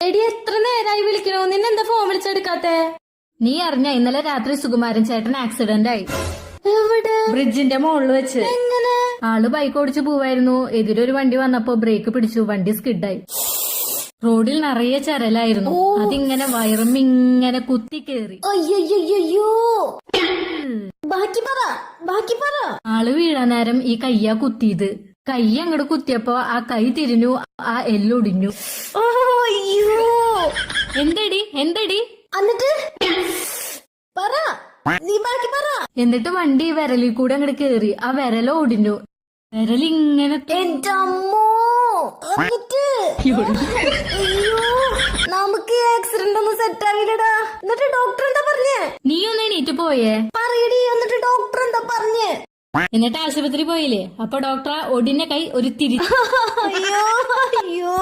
എടി എത്ര നേരായി വിളിക്കണോ, നിന്നെന്താ ഫോൺ വിളിച്ചെടുക്കാത്തെ? നീ അറിഞ്ഞ ഇന്നലെ രാത്രി സുകുമാരൻ ചേട്ടൻ ആക്സിഡന്റ് ആയി. എവിടെ? ബ്രിഡ്ജിന്റെ മുകളിൽ വെച്ച്. എങ്ങനെ? ആള് ബൈക്ക് ഓടിച്ചു പോവായിരുന്നു. എതിരൊരു വണ്ടി വന്നപ്പോ ബ്രേക്ക് പിടിച്ചു, വണ്ടി സ്കിഡായി. റോഡിൽ നിറയെ ചരലായിരുന്നു. അതിങ്ങനെ വയറുമിങ്ങനെ കുത്തി കേറി. അയ്യോ, ബാക്കി പറ. ആള് വീഴാൻ നേരം ഈ കയ്യാ കുത്തിയത്. കൈ അങ്ങോട്ട് കുത്തിയപ്പോ ആ കൈ തിരിഞ്ഞു, ആ എല്ലൊടിഞ്ഞു. അയ്യോ, എന്തടി എന്നിട്ട് പറ, നീ ബാക്കി പറ. എന്നിട്ട് വണ്ടി വിരലിൽ കൂടെ അങ്ങോട്ട് കേറി, ആ വിരല ഒടിഞ്ഞു. വിരലിങ്ങനെ എന്റെ അമ്മോ. എന്നിട്ട് അയ്യോ, നമുക്ക് ആക്സിഡന്റ് ഒന്നും സെറ്റ് ആവില്ലടാ. എന്നിട്ട് ഡോക്ടർ എന്താ പറഞ്ഞേ? നീ ഒന്ന് എണീറ്റ് പോയേ. പറയടി, എന്നിട്ട് ഡോക്ടർ എന്താ പറഞ്ഞേ? എന്നിട്ട് ആശുപത്രി പോയില്ലേ? അപ്പൊ ഡോക്ടർ ഒടിഞ്ഞ കൈ ഒരു തിരി. അയ്യോ